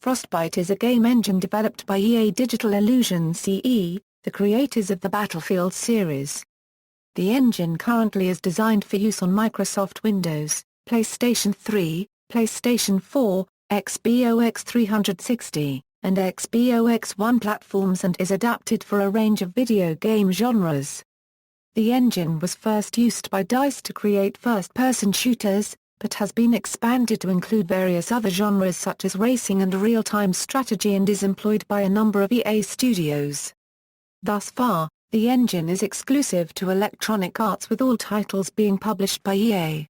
Frostbite is a game engine developed by EA Digital Illusion CE, the creators of the Battlefield series. The engine currently is designed for use on Microsoft Windows, PlayStation 3, PlayStation 4, Xbox 360, and Xbox One platforms and is adapted for a range of video game genres. The engine was first used by DICE to create first-person shooters, but has been expanded to include various other genres such as racing and real-time strategy and is employed by a number of EA studios. Thus far, the engine is exclusive to Electronic Arts with all titles being published by EA.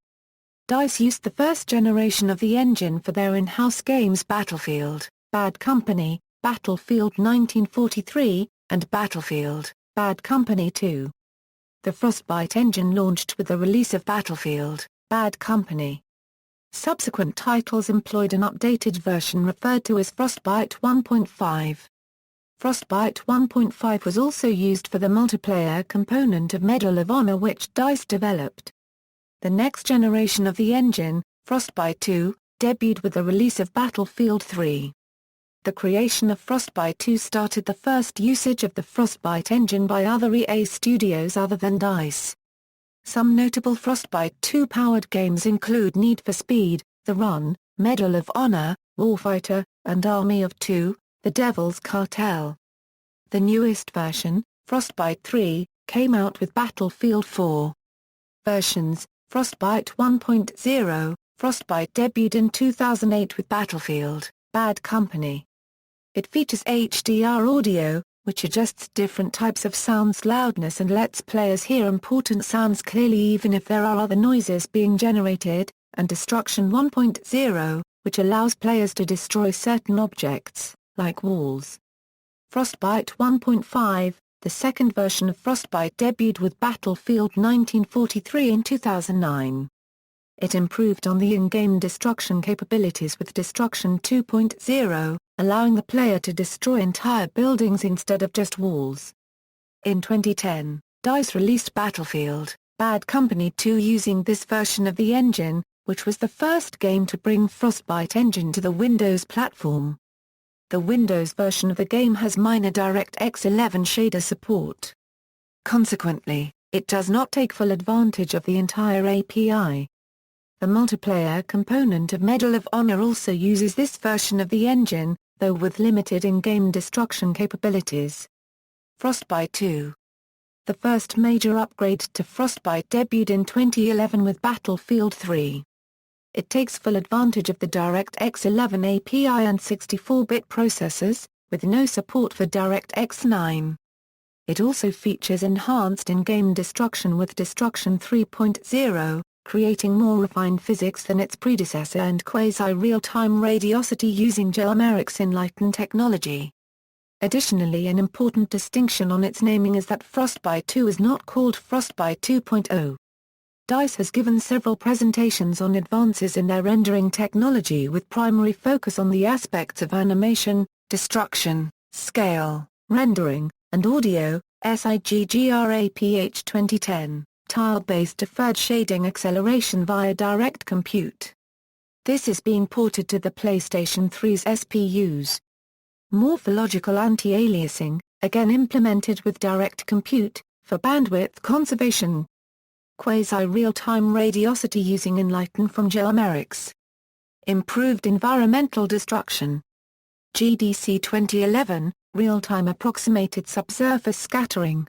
DICE used the first generation of the engine for their in-house games Battlefield, Bad Company, Battlefield 1943, and Battlefield, Bad Company 2. The Frostbite engine launched with the release of Battlefield, Bad Company. Subsequent titles employed an updated version referred to as Frostbite 1.5. Frostbite 1.5 was also used for the multiplayer component of Medal of Honor which DICE developed. The next generation of the engine, Frostbite 2, debuted with the release of Battlefield 3. The creation of Frostbite 2 started the first usage of the Frostbite engine by other EA studios other than DICE. Some notable Frostbite 2-powered games include Need for Speed, The Run, Medal of Honor, Warfighter, and Army of Two, The Devil's Cartel. The newest version, Frostbite 3, came out with Battlefield 4. Versions, Frostbite 1.0, Frostbite debuted in 2008 with Battlefield, Bad Company. It features HDR audio, which adjusts different types of sound's loudness and lets players hear important sounds clearly even if there are other noises being generated, and Destruction 1.0, which allows players to destroy certain objects, like walls. Frostbite 1.5, the second version of Frostbite debuted with Battlefield 1943 in 2009. It improved on the in-game destruction capabilities with Destruction 2.0, allowing the player to destroy entire buildings instead of just walls. In 2010, DICE released Battlefield, Bad Company 2 using this version of the engine, which was the first game to bring Frostbite engine to the Windows platform. The Windows version of the game has minor DirectX 11 shader support. Consequently, it does not take full advantage of the entire API. The multiplayer component of Medal of Honor also uses this version of the engine, though with limited in-game destruction capabilities. Frostbite 2. The first major upgrade to Frostbite debuted in 2011 with Battlefield 3. It takes full advantage of the DirectX 11 API and 64-bit processors, with no support for DirectX 9. It also features enhanced in-game destruction with Destruction 3.0, creating more refined physics than its predecessor and quasi-real-time radiosity using Gelmeric's Enlighten technology. Additionally, an important distinction on its naming is that Frostbite 2 is not called Frostbite 2.0. DICE has given several presentations on advances in their rendering technology with primary focus on the aspects of animation, destruction, scale, rendering, and audio, SIGGRAPH 2010. Tile-based deferred shading acceleration via direct compute. This is being ported to the PlayStation 3's SPUs. Morphological anti-aliasing, again implemented with direct compute, for bandwidth conservation. Quasi-real-time radiosity using Enlighten from Gelmeric's. Improved environmental destruction. GDC 2011, real-time approximated subsurface scattering.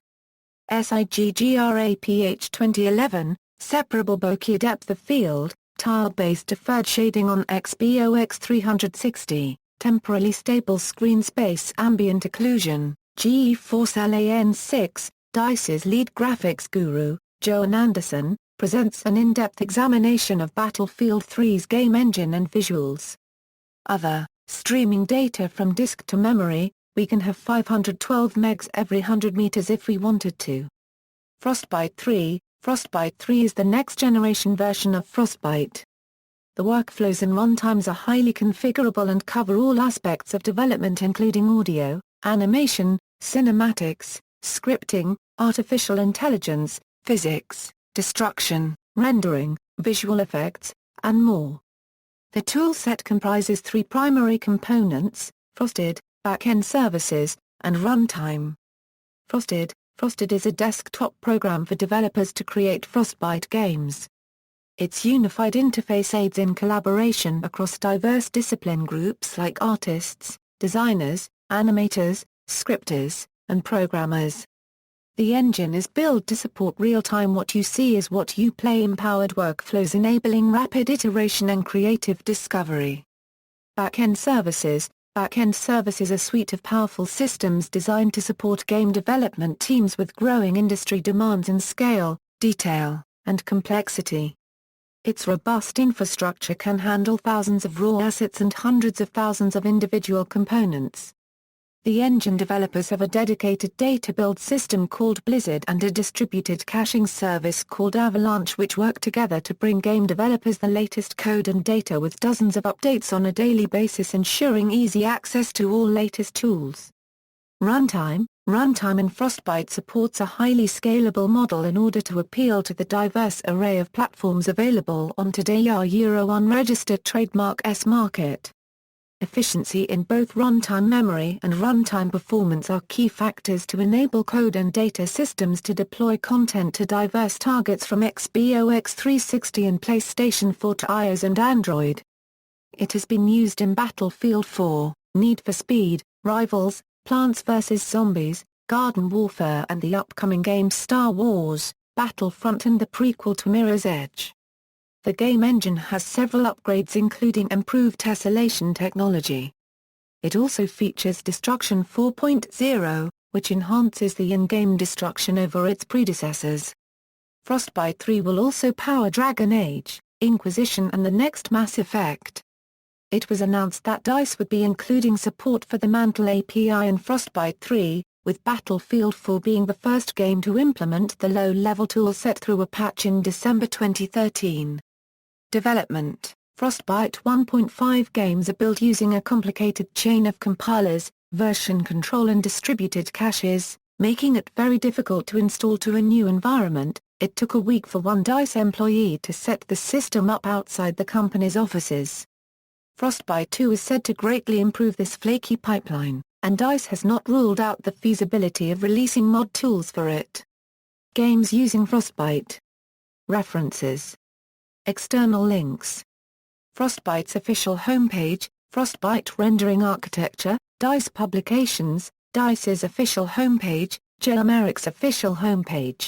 SIGGRAPH 2011, separable bokeh depth of field, tile-based deferred shading on Xbox 360, temporally stable screen space ambient occlusion, GeForce LAN6, DICE's lead graphics guru, Johan Anderson, presents an in-depth examination of Battlefield 3's game engine and visuals. Other, streaming data from disk to memory. We can have 512 megs every 100 meters if we wanted to. Frostbite 3 is the next-generation version of Frostbite. The workflows and runtimes are highly configurable and cover all aspects of development including audio, animation, cinematics, scripting, artificial intelligence, physics, destruction, rendering, visual effects, and more. The toolset comprises three primary components: Frosted, back-end services, and runtime. Frosted is a desktop program for developers to create Frostbite games. Its unified interface aids in collaboration across diverse discipline groups like artists, designers, animators, scripters, and programmers. The engine is built to support real-time what you see is what you play empowered workflows enabling rapid iteration and creative discovery. Back-end services are a suite of powerful systems designed to support game development teams with growing industry demands in scale, detail, and complexity. Its robust infrastructure can handle thousands of raw assets and hundreds of thousands of individual components. The engine developers have a dedicated data build system called Blizzard and a distributed caching service called Avalanche which work together to bring game developers the latest code and data with dozens of updates on a daily basis ensuring easy access to all latest tools. Runtime in Frostbite supports a highly scalable model in order to appeal to the diverse array of platforms available on today's Euro unregistered trademark S market. Efficiency in both runtime memory and runtime performance are key factors to enable code and data systems to deploy content to diverse targets from Xbox 360 and PlayStation 4 to iOS and Android. It has been used in Battlefield 4, Need for Speed, Rivals, Plants vs. Zombies, Garden Warfare and the upcoming games Star Wars, Battlefront and the prequel to Mirror's Edge. The game engine has several upgrades including improved tessellation technology. It also features Destruction 4.0, which enhances the in-game destruction over its predecessors. Frostbite 3 will also power Dragon Age, Inquisition and the next Mass Effect. It was announced that DICE would be including support for the Mantle API in Frostbite 3, with Battlefield 4 being the first game to implement the low-level toolset through a patch in December 2013. Development: Frostbite 1.5 games are built using a complicated chain of compilers, version control and distributed caches, making it very difficult to install to a new environment. It took a week for one DICE employee to set the system up outside the company's offices. Frostbite 2 is said to greatly improve this flaky pipeline, and DICE has not ruled out the feasibility of releasing mod tools for it. Games using Frostbite. References. External links. Frostbite's official homepage, Frostbite Rendering Architecture, DICE Publications, DICE's official homepage, J. Americ's official homepage.